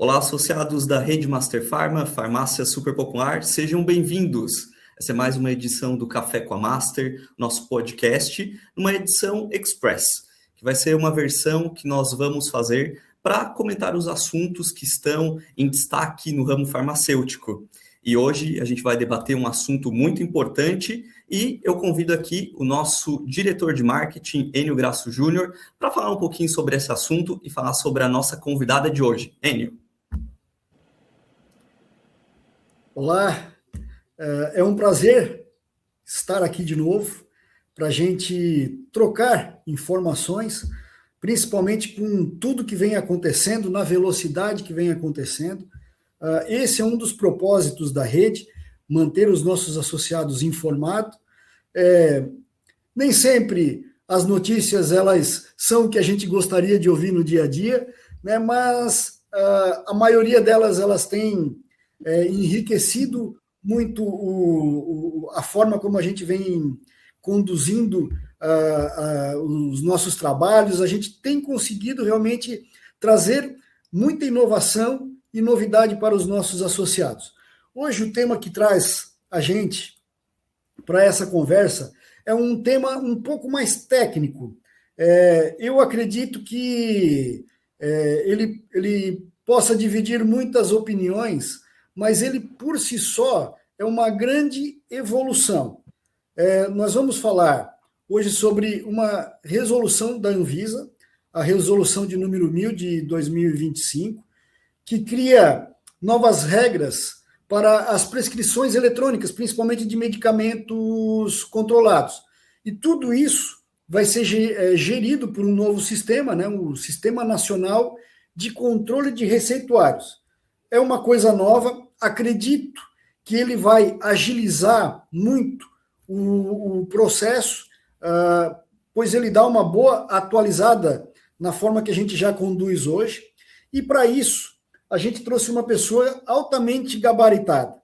Olá, associados da Rede Master Pharma, farmácia super popular, sejam bem-vindos. Essa é mais uma edição do Café com a Master, nosso podcast, uma edição Express, que vai ser uma versão que nós vamos fazer para comentar os assuntos que estão em destaque no ramo farmacêutico. E hoje a gente vai debater um assunto muito importante e eu convido aqui o nosso diretor de marketing, Enio Graço Júnior, para falar um pouquinho sobre esse assunto e falar sobre a nossa convidada de hoje. Enio. Olá, é um prazer estar aqui de novo para a gente trocar informações, principalmente com tudo que vem acontecendo, na velocidade que vem acontecendo. Esse é um dos propósitos da rede, manter os nossos associados informados. Nem sempre as notícias elas são o que a gente gostaria de ouvir no dia a dia, né? Mas a maioria delas elas têm enriquecido muito a forma como a gente vem conduzindo os nossos trabalhos. A gente tem conseguido realmente trazer muita inovação e novidade para os nossos associados. Hoje o tema que traz a gente para essa conversa é um tema um pouco mais técnico. Eu acredito que ele possa dividir muitas opiniões, mas ele, por si só, é uma grande evolução. Nós vamos falar hoje sobre uma resolução da Anvisa, a resolução de número 1000 de 2025, que cria novas regras para as prescrições eletrônicas, principalmente de medicamentos controlados. E tudo isso vai ser gerido por um novo sistema, né, o Sistema Nacional de Controle de Receituários. É uma coisa nova, acredito que ele vai agilizar muito o processo, pois ele dá uma boa atualizada na forma que a gente já conduz hoje, e para isso a gente trouxe uma pessoa altamente gabaritada,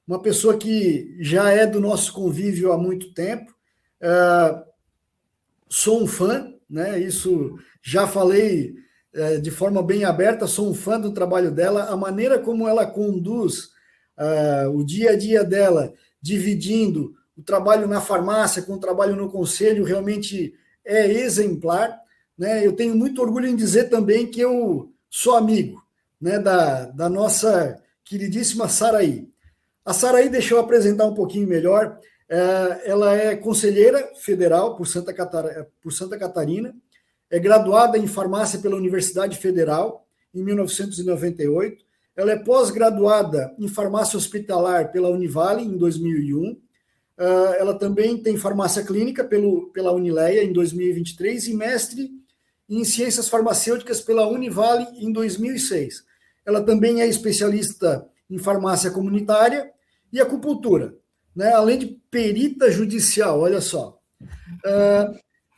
uma pessoa que já é do nosso convívio há muito tempo. Sou um fã, né? Isso já falei de forma bem aberta, sou um fã do trabalho dela, a maneira como ela conduz o dia a dia dela, dividindo o trabalho na farmácia com o trabalho no conselho, realmente é exemplar, né? Eu tenho muito orgulho em dizer também que eu sou amigo, né, da nossa queridíssima Saraí. A Saraí, deixa eu apresentar um pouquinho melhor. Ela é conselheira federal por Santa Catarina, é graduada em farmácia pela Universidade Federal em 1998. Ela é pós-graduada em farmácia hospitalar pela Univale em 2001. Ela também tem farmácia clínica pela Unileia em 2023 e mestre em ciências farmacêuticas pela Univale em 2006. Ela também é especialista em farmácia comunitária e acupuntura, né? Além de perita judicial, olha só.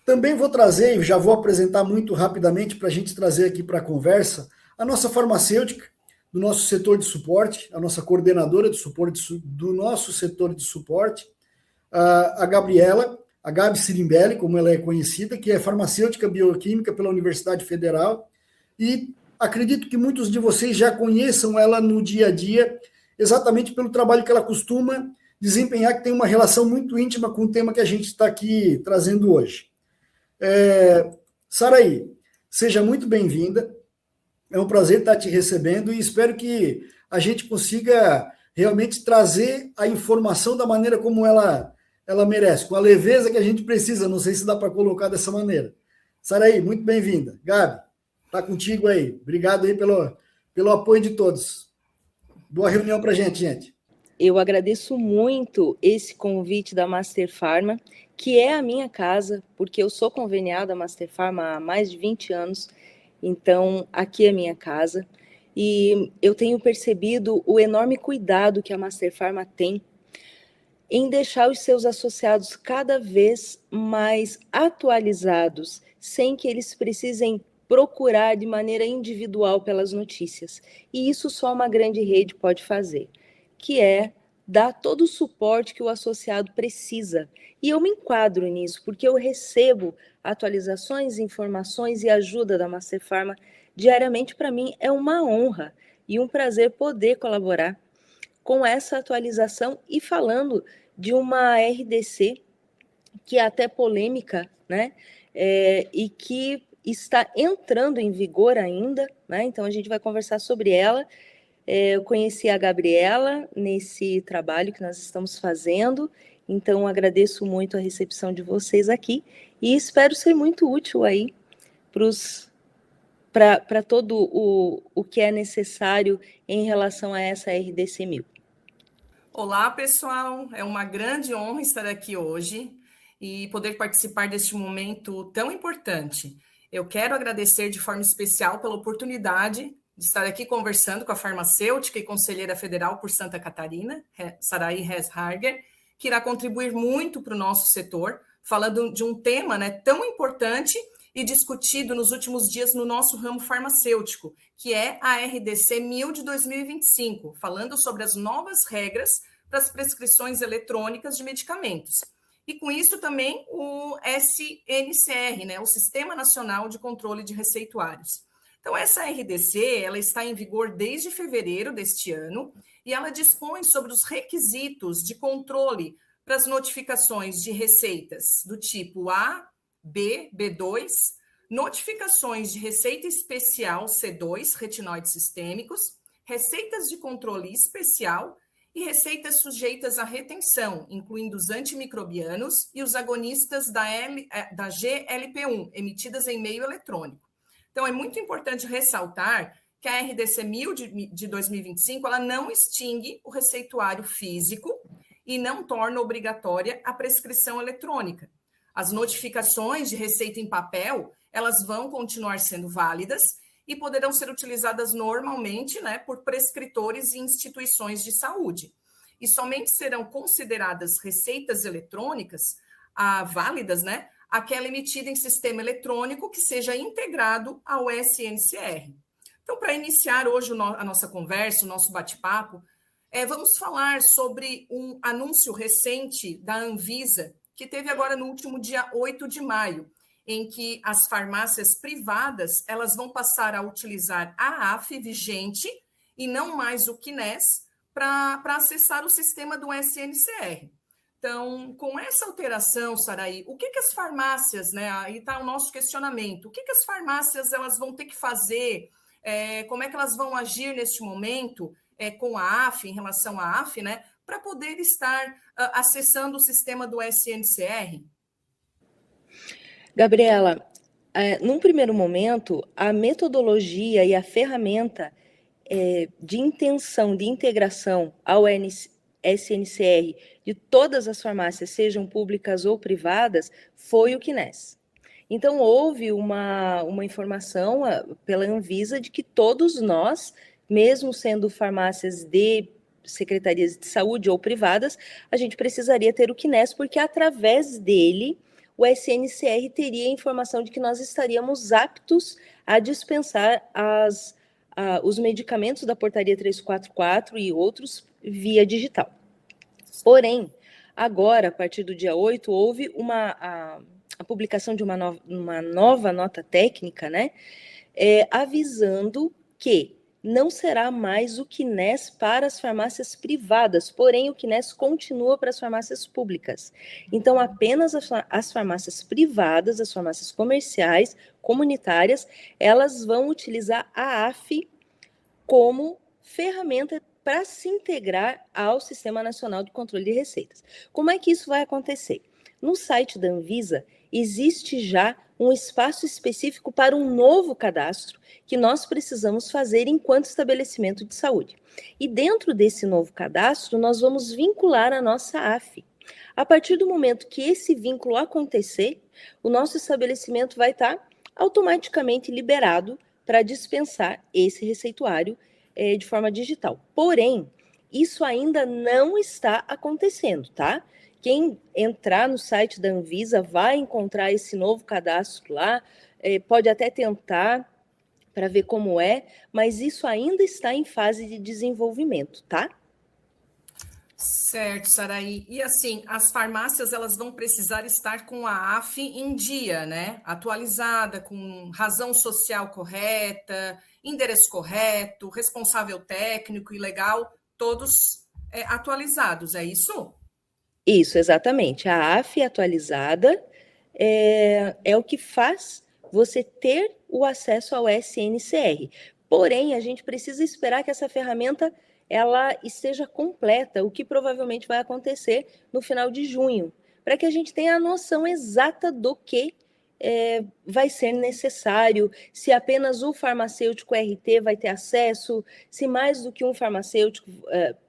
Também vou trazer, já vou apresentar muito rapidamente para a gente trazer aqui para a conversa, a nossa farmacêutica do nosso setor de suporte, a nossa coordenadora de suporte do nosso setor de suporte, a Gabriela, a Gabi Sirimbelli, como ela é conhecida, que é farmacêutica bioquímica pela Universidade Federal, e acredito que muitos de vocês já conheçam ela no dia a dia, exatamente pelo trabalho que ela costuma desempenhar, que tem uma relação muito íntima com o tema que a gente está aqui trazendo hoje. Saraí, seja muito bem-vinda, é um prazer estar te recebendo e espero que a gente consiga realmente trazer a informação da maneira como ela merece, com a leveza que a gente precisa, não sei se dá para colocar dessa maneira. Saraí, muito bem-vinda. Gabi, está contigo aí. Obrigado aí pelo apoio de todos. Boa reunião para a gente. Eu agradeço muito esse convite da Master Pharma, que é a minha casa, porque eu sou conveniada à Master Pharma há mais de 20 anos, então aqui é a minha casa. E eu tenho percebido o enorme cuidado que a Master Pharma tem em deixar os seus associados cada vez mais atualizados, sem que eles precisem procurar de maneira individual pelas notícias. E isso só uma grande rede pode fazer, que é dar todo o suporte que o associado precisa. E eu me enquadro nisso, porque eu recebo atualizações, informações e ajuda da Master Pharma diariamente. Para mim é uma honra. e um prazer poder colaborar com essa atualização e falando de uma RDC que é até polêmica, né? E que está entrando em vigor ainda, né? Então a gente vai conversar sobre ela. Eu conheci a Gabriela nesse trabalho que nós estamos fazendo, então agradeço muito a recepção de vocês aqui e espero ser muito útil aí para todo o que é necessário em relação a essa RDC 1000. Olá, pessoal! É uma grande honra estar aqui hoje e poder participar deste momento tão importante. Eu quero agradecer de forma especial pela oportunidade de estar aqui conversando com a farmacêutica e conselheira federal por Santa Catarina, Saraí Resharger, que irá contribuir muito para o nosso setor, falando de um tema, né, tão importante e discutido nos últimos dias no nosso ramo farmacêutico, que é a RDC 1000 de 2025, falando sobre as novas regras para as prescrições eletrônicas de medicamentos. E com isso também o SNCR, né, o Sistema Nacional de Controle de Receituários. Então, essa RDC ela está em vigor desde fevereiro deste ano e ela dispõe sobre os requisitos de controle para as notificações de receitas do tipo A, B, B2, notificações de receita especial C2, retinóides sistêmicos, receitas de controle especial e receitas sujeitas à retenção, incluindo os antimicrobianos e os agonistas da GLP-1, emitidas em meio eletrônico. Então, é muito importante ressaltar que a RDC 1000 de 2025 ela não extingue o receituário físico e não torna obrigatória a prescrição eletrônica. As notificações de receita em papel, elas vão continuar sendo válidas e poderão ser utilizadas normalmente, né, por prescritores e instituições de saúde. E somente serão consideradas receitas eletrônicas válidas, né, aquela emitida em sistema eletrônico que seja integrado ao SNCR. Então, para iniciar hoje a nossa conversa, o nosso bate-papo, vamos falar sobre um anúncio recente da Anvisa, que teve agora no último dia 8 de maio, em que as farmácias privadas elas vão passar a utilizar a AF vigente e não mais o CNES para acessar o sistema do SNCR. Então, com essa alteração, Saraí, o que as farmácias, né? Aí está o nosso questionamento. O que as farmácias elas vão ter que fazer? Como é que elas vão agir neste momento com a AF, em relação à AF, né? Para poder estar acessando o sistema do SNCR? Gabriela, num primeiro momento, a metodologia e a ferramenta de intenção, de integração ao SNCR de todas as farmácias, sejam públicas ou privadas, foi o CNES. Então, houve uma informação pela Anvisa de que todos nós, mesmo sendo farmácias de secretarias de saúde ou privadas, a gente precisaria ter o CNES, porque através dele o SNCR teria a informação de que nós estaríamos aptos a dispensar os medicamentos da portaria 344 e outros via digital. Porém, agora, a partir do dia 8, houve a publicação de uma nova nota técnica, né, avisando que não será mais o CNES para as farmácias privadas, porém o CNES continua para as farmácias públicas. Então, apenas as farmácias privadas, as farmácias comerciais, comunitárias, elas vão utilizar a AF como ferramenta para se integrar ao Sistema Nacional de Controle de Receitas. Como é que isso vai acontecer? No site da Anvisa, existe já um espaço específico para um novo cadastro que nós precisamos fazer enquanto estabelecimento de saúde. E dentro desse novo cadastro, nós vamos vincular a nossa AF. A partir do momento que esse vínculo acontecer, o nosso estabelecimento vai estar automaticamente liberado para dispensar esse receituário de forma digital. Porém, isso ainda não está acontecendo, tá? Quem entrar no site da Anvisa vai encontrar esse novo cadastro lá, pode até tentar para ver como é, mas isso ainda está em fase de desenvolvimento, tá? Certo, Saraí. E assim, as farmácias elas vão precisar estar com a AF em dia, né? Atualizada, com razão social correta, endereço correto, responsável técnico e legal, todos atualizados, é isso? Isso, exatamente. A AF atualizada é o que faz você ter o acesso ao SNCR. Porém, a gente precisa esperar que essa ferramenta ela esteja completa, o que provavelmente vai acontecer no final de junho, para que a gente tenha a noção exata do que vai ser necessário, se apenas o farmacêutico RT vai ter acesso, se mais do que um farmacêutico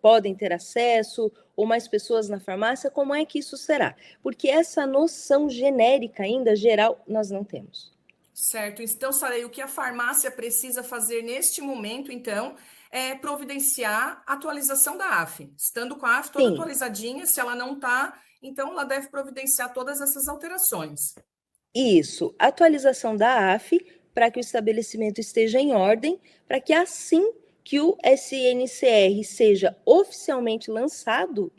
podem ter acesso, ou mais pessoas na farmácia, como é que isso será? Porque essa noção genérica ainda, geral, nós não temos. Certo. Então, Saraí, o que a farmácia precisa fazer neste momento, então, é providenciar a atualização da AF. Estando com a AF toda atualizadinha, se ela não está, então ela deve providenciar todas essas alterações. Isso, atualização da AF para que o estabelecimento esteja em ordem, para que assim que o SNCR seja oficialmente lançado,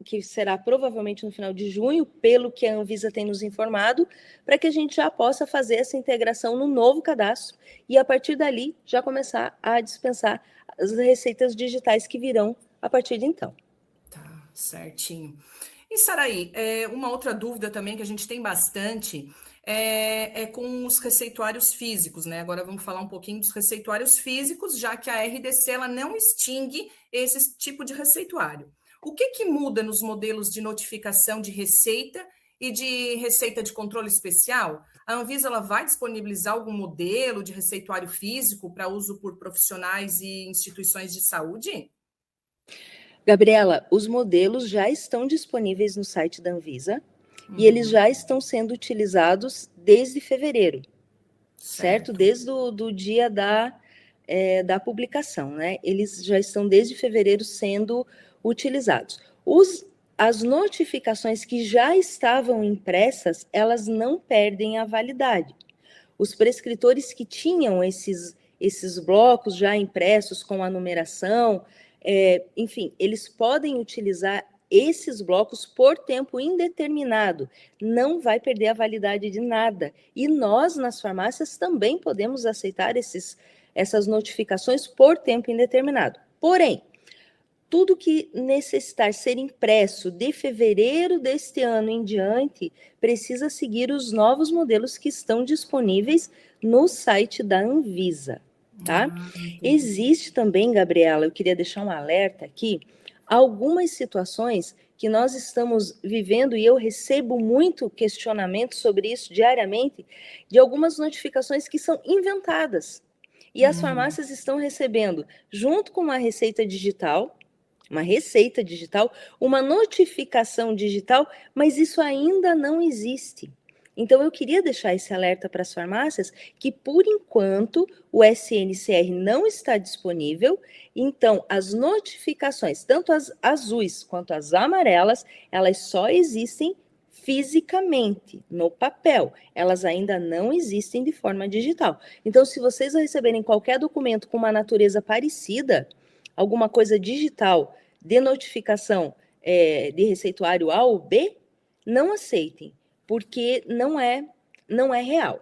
que será provavelmente no final de junho, pelo que a Anvisa tem nos informado, para que a gente já possa fazer essa integração no novo cadastro e, a partir dali, já começar a dispensar as receitas digitais que virão a partir de então. Tá, certinho. E, Saraí, uma outra dúvida também que a gente tem bastante é com os receituários físicos, né? Agora vamos falar um pouquinho dos receituários físicos, já que a RDC ela não extingue esse tipo de receituário. O que muda nos modelos de notificação de receita e de receita de controle especial? A Anvisa ela vai disponibilizar algum modelo de receituário físico para uso por profissionais e instituições de saúde? Gabriela, os modelos já estão disponíveis no site da Anvisa e eles já estão sendo utilizados desde fevereiro, certo? Desde o dia da publicação, né? Eles já estão desde fevereiro sendo utilizados. As notificações que já estavam impressas, elas não perdem a validade. Os prescritores que tinham esses blocos já impressos com a numeração, enfim, eles podem utilizar esses blocos por tempo indeterminado, não vai perder a validade de nada. E nós, nas farmácias, também podemos aceitar essas notificações por tempo indeterminado. Porém, tudo que necessitar ser impresso de fevereiro deste ano em diante precisa seguir os novos modelos que estão disponíveis no site da Anvisa, tá? Existe também, Gabriela, eu queria deixar um alerta aqui, algumas situações que nós estamos vivendo, e eu recebo muito questionamento sobre isso diariamente, de algumas notificações que são inventadas. E as farmácias estão recebendo, junto com uma receita digital, uma notificação digital, mas isso ainda não existe. Então, eu queria deixar esse alerta para as farmácias que, por enquanto, o SNCR não está disponível. Então, as notificações, tanto as azuis quanto as amarelas, elas só existem fisicamente, no papel. Elas ainda não existem de forma digital. Então, se vocês receberem qualquer documento com uma natureza parecida, alguma coisa digital de notificação de receituário A ou B, não aceitem, porque não é real.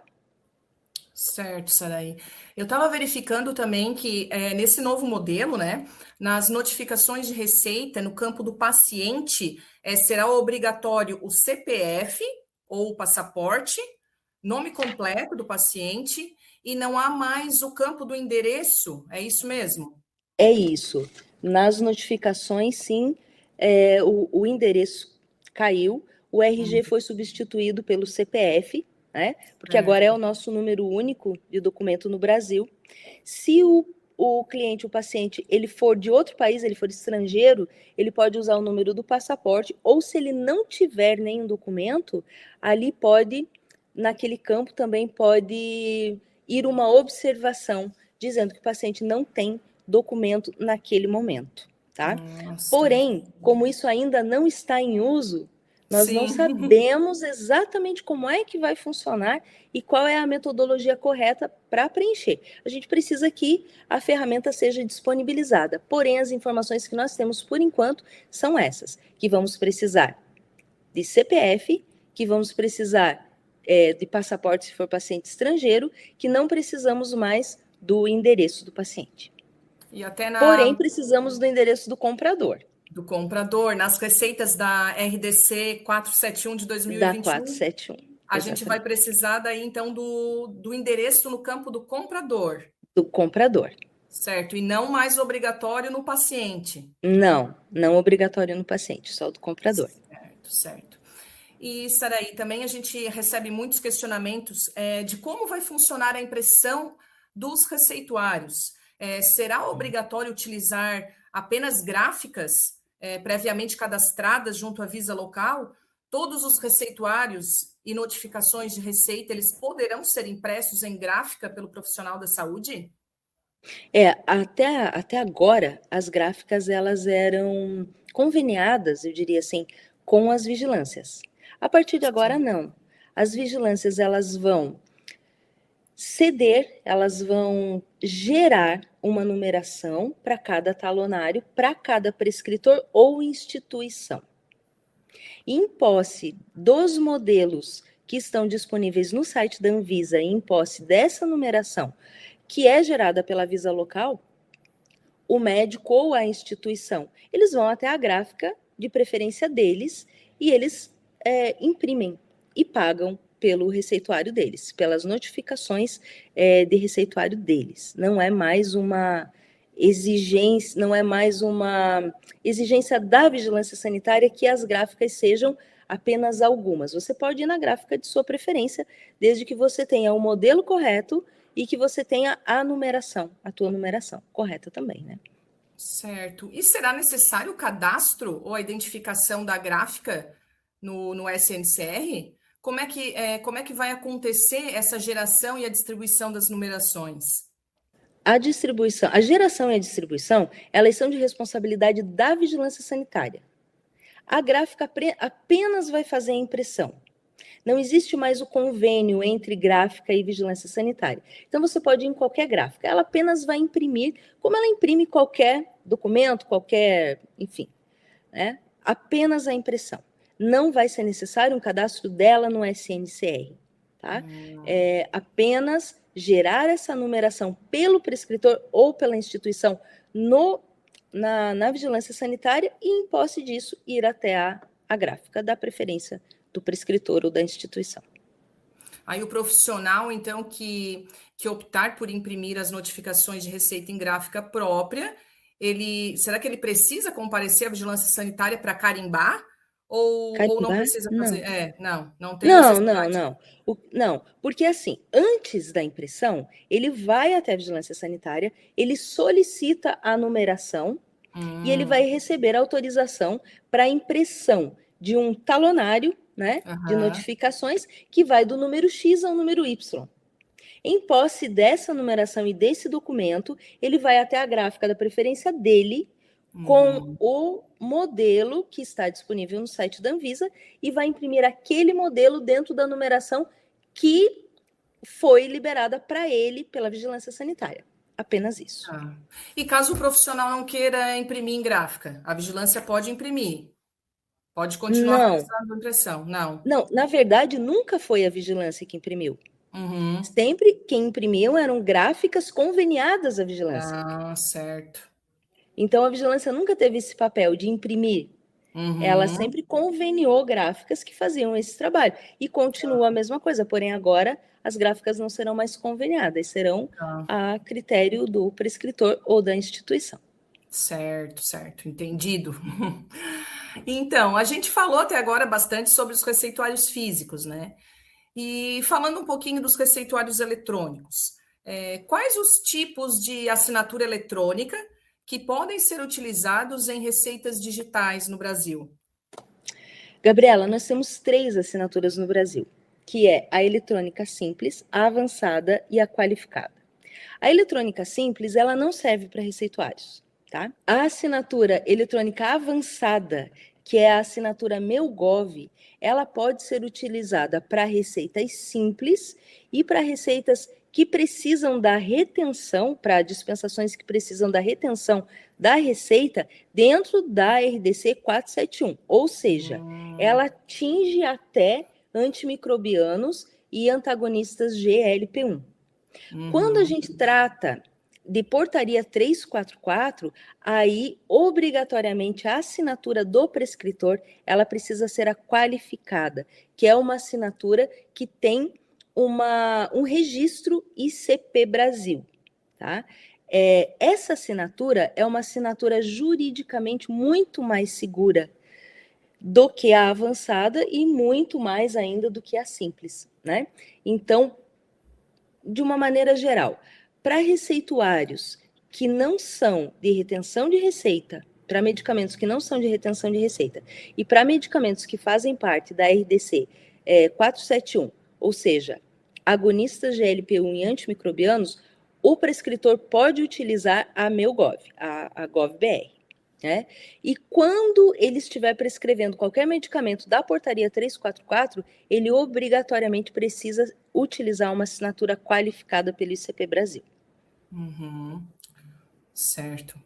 Certo, Saraí. Eu estava verificando também que nesse novo modelo, né, nas notificações de receita, no campo do paciente, será obrigatório o CPF ou o passaporte, nome completo do paciente, e não há mais o campo do endereço, é isso mesmo? É isso. Nas notificações, sim, o endereço caiu, o RG foi substituído pelo CPF, né? Porque agora é o nosso número único de documento no Brasil. Se o cliente, o paciente, ele for de outro país, ele for estrangeiro, ele pode usar o número do passaporte, ou se ele não tiver nenhum documento, ali pode, naquele campo também pode ir uma observação, dizendo que o paciente não tem documento naquele momento, tá? Porém, como isso ainda não está em uso, Nós não Sim. sabemos exatamente como é que vai funcionar e qual é a metodologia correta para preencher. A gente precisa que a ferramenta seja disponibilizada. Porém, as informações que nós temos por enquanto são essas, que vamos precisar de CPF, que vamos precisar de passaporte se for paciente estrangeiro, que não precisamos mais do endereço do paciente. E até Porém, precisamos do endereço do comprador. Do comprador, nas receitas da RDC 471 de 2021. Da 471. A gente vai precisar daí, então, do endereço no campo do comprador. Do comprador. Certo, e não mais obrigatório no paciente. Não obrigatório no paciente, só do comprador. Certo. E, Saraí, também a gente recebe muitos questionamentos de como vai funcionar a impressão dos receituários. Será obrigatório utilizar apenas gráficas previamente cadastradas junto à Visa local? Todos os receituários e notificações de receita, eles poderão ser impressos em gráfica pelo profissional da saúde? Até agora, as gráficas, elas eram conveniadas, eu diria assim, com as vigilâncias. A partir de agora, não. As vigilâncias, elas vão ceder, elas vão gerar uma numeração para cada talonário, para cada prescritor ou instituição. Em posse dos modelos que estão disponíveis no site da Anvisa, em posse dessa numeração, que é gerada pela Visa local, o médico ou a instituição, eles vão até a gráfica de preferência deles e eles imprimem e pagam pelo receituário deles, pelas notificações de receituário deles. Não é mais uma exigência, da vigilância sanitária que as gráficas sejam apenas algumas. Você pode ir na gráfica de sua preferência, desde que você tenha o modelo correto e que você tenha a numeração, a tua numeração correta também, né? Certo. E será necessário o cadastro ou a identificação da gráfica no SNCR? Como é que vai acontecer essa geração e a distribuição das numerações? A geração e a distribuição, elas são de responsabilidade da vigilância sanitária. A gráfica apenas vai fazer a impressão. Não existe mais o convênio entre gráfica e vigilância sanitária. Então, você pode ir em qualquer gráfica. Ela apenas vai imprimir, como ela imprime qualquer documento, enfim, né? Apenas a impressão. Não vai ser necessário um cadastro dela no SNCR, tá? Apenas gerar essa numeração pelo prescritor ou pela instituição na vigilância sanitária e, em posse disso, ir até a gráfica da preferência do prescritor ou da instituição. Aí o profissional, então, que optar por imprimir as notificações de receita em gráfica própria, será que ele precisa comparecer à vigilância sanitária para carimbar? Ou não precisa fazer? Não tem necessidade. Não, porque assim, antes da impressão, ele vai até a vigilância sanitária, ele solicita a numeração e ele vai receber autorização para impressão de um talonário, né, de notificações, que vai do número X ao número Y. Em posse dessa numeração e desse documento, ele vai até a gráfica da preferência dele, com o modelo que está disponível no site da Anvisa e vai imprimir aquele modelo dentro da numeração que foi liberada para ele pela vigilância sanitária. Apenas isso. E caso o profissional não queira imprimir em gráfica, a vigilância pode imprimir? Pode continuar fazendo impressão? Não, na verdade, nunca foi a vigilância que imprimiu. Sempre quem imprimiu eram gráficas conveniadas à vigilância. Certo. Então, a vigilância nunca teve esse papel de imprimir. Ela sempre conveniou gráficas que faziam esse trabalho. E continua a mesma coisa, porém agora as gráficas não serão mais conveniadas, serão a critério do prescritor ou da instituição. Certo, entendido. Então, a gente falou até agora bastante sobre os receituários físicos, né? E falando um pouquinho dos receituários eletrônicos, quais os tipos de assinatura eletrônica que podem ser utilizados em receitas digitais no Brasil? Gabriela, nós temos 3 assinaturas no Brasil, que é a eletrônica simples, a avançada e a qualificada. A eletrônica simples, ela não serve para receituários, tá? A assinatura eletrônica avançada, que é a assinatura MeuGov, ela pode ser utilizada para receitas simples e para receitas que precisam da retenção, para dispensações que precisam da retenção da receita dentro da RDC 471, ou seja, ela atinge até antimicrobianos e antagonistas GLP-1. Quando a gente trata de portaria 344, aí obrigatoriamente a assinatura do prescritor, ela precisa ser a qualificada, que é uma assinatura que tem um registro ICP Brasil, tá? Essa assinatura é uma assinatura juridicamente muito mais segura do que a avançada e muito mais ainda do que a simples, né? Então, de uma maneira geral, para receituários que não são de retenção de receita, para medicamentos que não são de retenção de receita, e para medicamentos que fazem parte da RDC 471, ou seja, agonistas GLP-1 e antimicrobianos, o prescritor pode utilizar a MeuGov, a GovBR. Né? E quando ele estiver prescrevendo qualquer medicamento da portaria 344, ele obrigatoriamente precisa utilizar uma assinatura qualificada pelo ICP Brasil. Certo.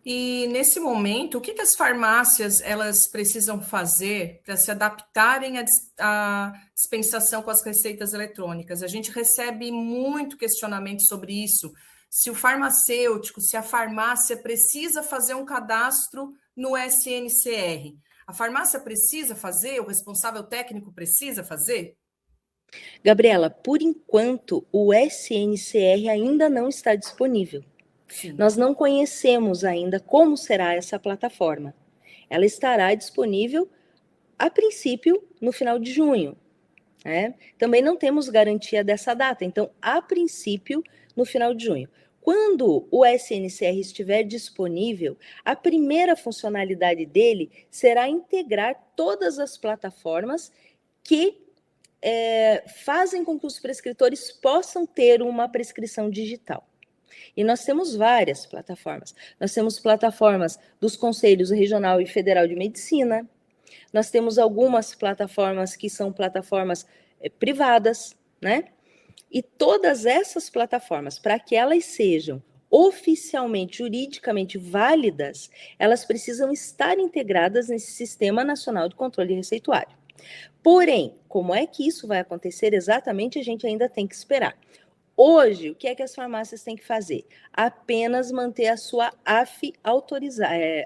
E nesse momento, o que as farmácias elas precisam fazer para se adaptarem à dispensação com as receitas eletrônicas? A gente recebe muito questionamento sobre isso. Se o farmacêutico, se a farmácia precisa fazer um cadastro no SNCR. A farmácia precisa fazer? O responsável técnico precisa fazer? Gabriela, por enquanto, o SNCR ainda não está disponível. Sim. Nós não conhecemos ainda como será essa plataforma. Ela estará disponível, a princípio, no final de junho. Né? Também não temos garantia dessa data, então, a princípio, no final de junho. Quando o SNCR estiver disponível, a primeira funcionalidade dele será integrar todas as plataformas que fazem com que os prescritores possam ter uma prescrição digital. E nós temos várias plataformas. Nós temos plataformas dos Conselhos Regional e Federal de Medicina. Nós temos algumas plataformas que são plataformas privadas, né? E todas essas plataformas, para que elas sejam oficialmente, juridicamente válidas, elas precisam estar integradas nesse Sistema Nacional de Controle Receituário. Porém, como é que isso vai acontecer exatamente, a gente ainda tem que esperar. Hoje, o que é que as farmácias têm que fazer? Apenas manter a sua AF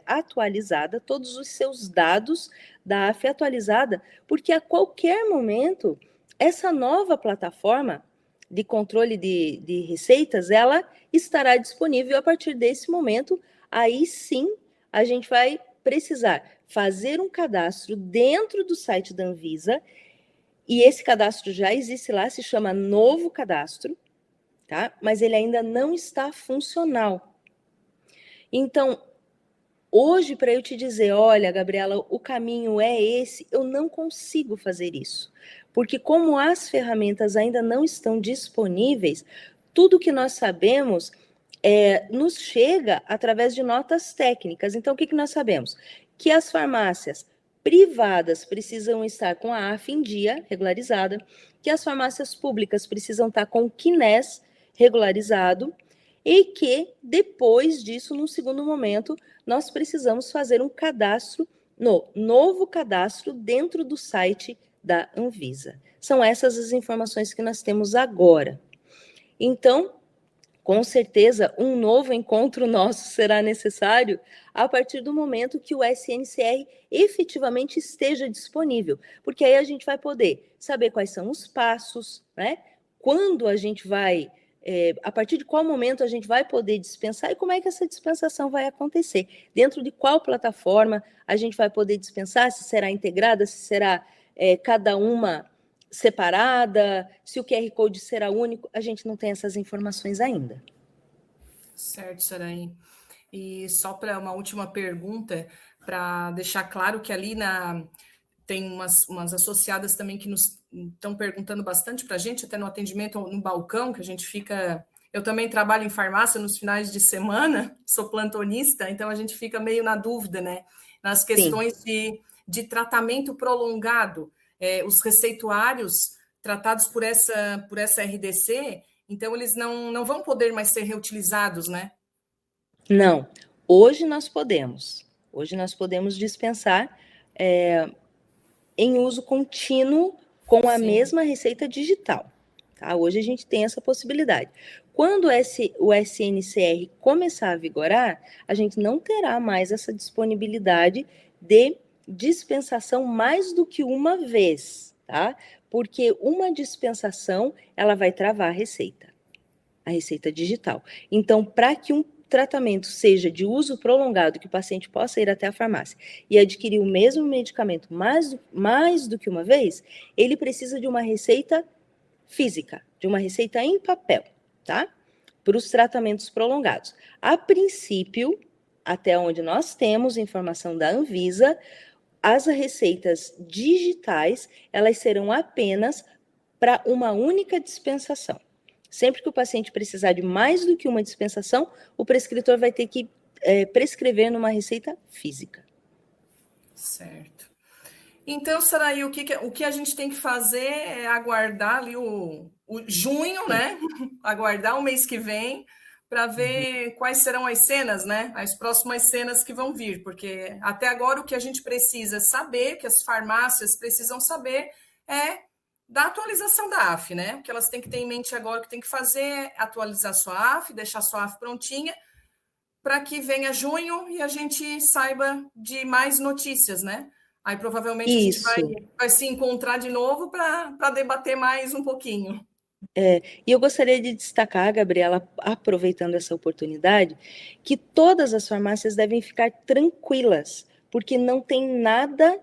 atualizada, todos os seus dados da AF atualizada, porque a qualquer momento, essa nova plataforma de controle de receitas, ela estará disponível. A partir desse momento, aí sim, a gente vai precisar fazer um cadastro dentro do site da Anvisa, e esse cadastro já existe lá, se chama Novo Cadastro, tá? Mas ele ainda não está funcional. Então, hoje, para eu te dizer, olha, Gabriela, o caminho é esse, eu não consigo fazer isso. Porque como as ferramentas ainda não estão disponíveis, tudo que nós sabemos nos chega através de notas técnicas. Então, o que nós sabemos? Que as farmácias privadas precisam estar com a AF em dia, regularizada, que as farmácias públicas precisam estar com o CNES regularizado, e que, depois disso, num segundo momento, nós precisamos fazer um cadastro no Novo Cadastro dentro do site da Anvisa. São essas as informações que nós temos agora. Então, com certeza, um novo encontro nosso será necessário a partir do momento que o SNCR efetivamente esteja disponível, porque aí a gente vai poder saber quais são os passos, né? Quando a gente vai, a partir de qual momento a gente vai poder dispensar e como é que essa dispensação vai acontecer, dentro de qual plataforma a gente vai poder dispensar, se será integrada, se será cada uma separada, se o QR Code será único, a gente não tem essas informações ainda. Certo, Saraí. E só para uma última pergunta, para deixar claro que ali tem umas associadas também que nos estão perguntando bastante para a gente, até no atendimento no balcão, que a gente fica... Eu também trabalho em farmácia nos finais de semana, sou plantonista, então a gente fica meio na dúvida, né? nas questões de tratamento prolongado, os receituários tratados por essa RDC, então eles não vão poder mais ser reutilizados, né? Não, hoje nós podemos dispensar em uso contínuo com a mesma receita digital. Tá? Hoje a gente tem essa possibilidade. Quando o SNCR começar a vigorar, a gente não terá mais essa disponibilidade de dispensação mais do que uma vez, tá? Porque uma dispensação, ela vai travar a receita digital. Então, para que um tratamento seja de uso prolongado, que o paciente possa ir até a farmácia e adquirir o mesmo medicamento mais do que uma vez, ele precisa de uma receita física, de uma receita em papel, tá? Para os tratamentos prolongados. A princípio, até onde nós temos informação da Anvisa, as receitas digitais, elas serão apenas para uma única dispensação. Sempre que o paciente precisar de mais do que uma dispensação, o prescritor vai ter que prescrever numa receita física. Certo. Então, Saraí, o que a gente tem que fazer é aguardar ali o junho, né? Aguardar o mês que vem para ver quais serão as cenas, né? As próximas cenas que vão vir, porque até agora o que a gente precisa saber, que as farmácias precisam saber, é da atualização da AF, né? O que elas têm que ter em mente agora, o que tem que fazer é atualizar sua AF, deixar sua AF prontinha, para que venha junho e a gente saiba de mais notícias, né? Aí provavelmente Isso. A gente vai se encontrar de novo para debater mais um pouquinho. E eu gostaria de destacar, Gabriela, aproveitando essa oportunidade, que todas as farmácias devem ficar tranquilas, porque não tem nada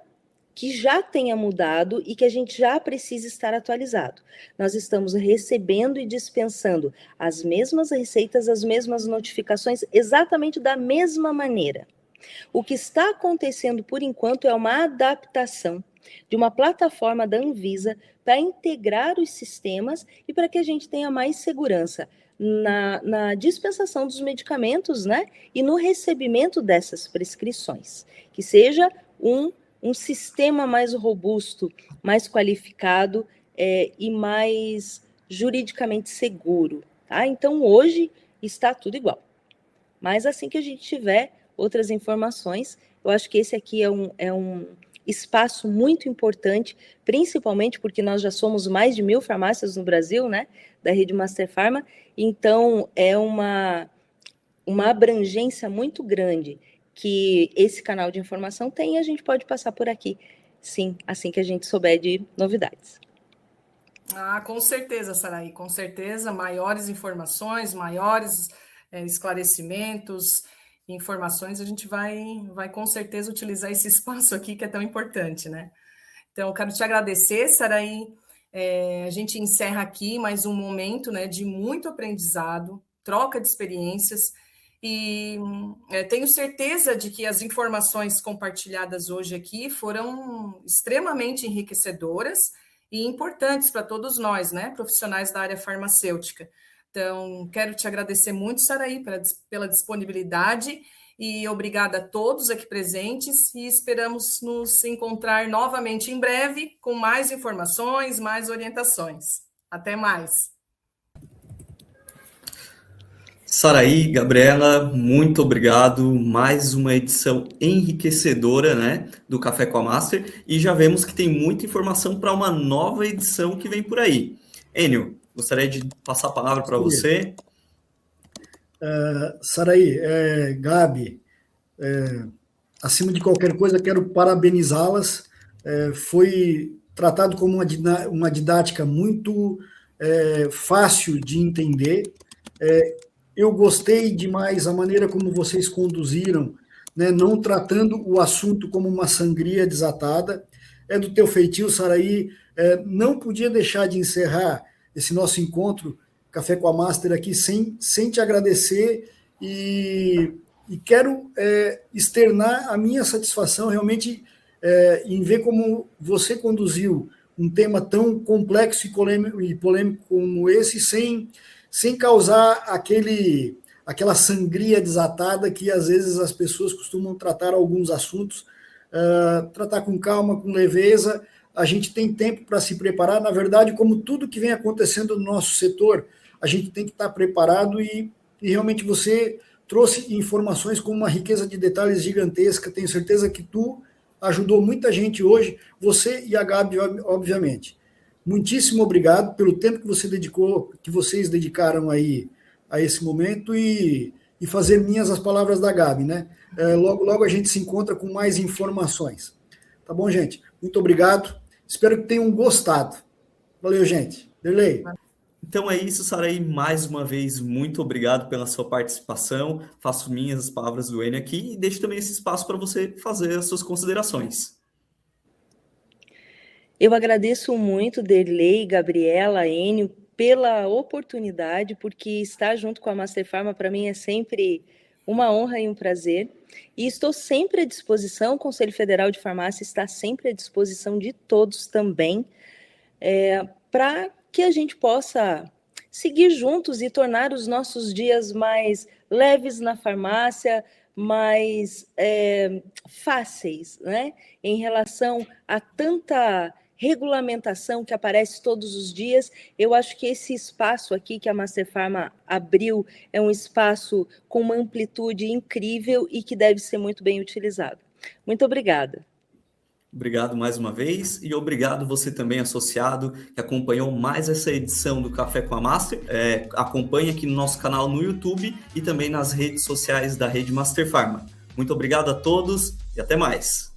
que já tenha mudado e que a gente já precisa estar atualizado. Nós estamos recebendo e dispensando as mesmas receitas, as mesmas notificações, exatamente da mesma maneira. O que está acontecendo, por enquanto, é uma adaptação de uma plataforma da Anvisa para integrar os sistemas e para que a gente tenha mais segurança na dispensação dos medicamentos, né? E no recebimento dessas prescrições. Que seja um sistema mais robusto, mais qualificado e mais juridicamente seguro. Tá? Então, hoje está tudo igual. Mas assim que a gente tiver outras informações, eu acho que esse aqui é um espaço muito importante, principalmente porque nós já somos mais de 1.000 farmácias no Brasil, né, da rede Master Pharma, então é uma abrangência muito grande que esse canal de informação tem e a gente pode passar por aqui, sim, assim que a gente souber de novidades. Com certeza, Saraí, com certeza, maiores informações, maiores esclarecimentos, informações, a gente vai com certeza utilizar esse espaço aqui que é tão importante, né? Então, eu quero te agradecer, Saraí. A gente encerra aqui mais um momento, né, de muito aprendizado, troca de experiências, e tenho certeza de que as informações compartilhadas hoje aqui foram extremamente enriquecedoras e importantes para todos nós, né, profissionais da área farmacêutica. Então, quero te agradecer muito, Saraí, pela disponibilidade e obrigada a todos aqui presentes e esperamos nos encontrar novamente em breve com mais informações, mais orientações. Até mais. Saraí, Gabriela, muito obrigado. Mais uma edição enriquecedora, né, do Café com a Master. E já vemos que tem muita informação para uma nova edição que vem por aí. Enio, gostaria de passar a palavra para você. Saraí, Gabi, acima de qualquer coisa, quero parabenizá-las. Foi tratado como uma didática muito fácil de entender. Eu gostei demais a maneira como vocês conduziram, né, não tratando o assunto como uma sangria desatada. É do teu feitio, Saraí. Não podia deixar de encerrar esse nosso encontro, Café com a Master, aqui, sem te agradecer e quero externar a minha satisfação realmente em ver como você conduziu um tema tão complexo e polêmico como esse, sem causar aquela sangria desatada que às vezes as pessoas costumam tratar alguns assuntos, tratar com calma, com leveza. A gente tem tempo para se preparar. Na verdade, como tudo que vem acontecendo no nosso setor, a gente tem que estar preparado e realmente você trouxe informações com uma riqueza de detalhes gigantesca. Tenho certeza que tu ajudou muita gente hoje, você e a Gabi, obviamente. Muitíssimo obrigado pelo tempo que você dedicou, que vocês dedicaram aí a esse momento e fazer minhas as palavras da Gabi, né? Logo a gente se encontra com mais informações. Tá bom, gente? Muito obrigado. Espero que tenham gostado. Valeu, gente. Derlei. Então é isso, Saraí. Mais uma vez, muito obrigado pela sua participação. Faço minhas as palavras do Enio aqui e deixo também esse espaço para você fazer as suas considerações. Eu agradeço muito, Derlei, Gabriela, Enio, pela oportunidade, porque estar junto com a Master Pharma para mim é sempre uma honra e um prazer. E estou sempre à disposição, o Conselho Federal de Farmácia está sempre à disposição de todos também, para que a gente possa seguir juntos e tornar os nossos dias mais leves na farmácia, mais fáceis, né? Em relação a tanta regulamentação que aparece todos os dias. Eu acho que esse espaço aqui que a Master Pharma abriu é um espaço com uma amplitude incrível e que deve ser muito bem utilizado. Muito obrigada. Obrigado mais uma vez e obrigado você também, associado, que acompanhou mais essa edição do Café com a Master. Acompanhe aqui no nosso canal no YouTube e também nas redes sociais da Rede Master Pharma. Muito obrigado a todos e até mais.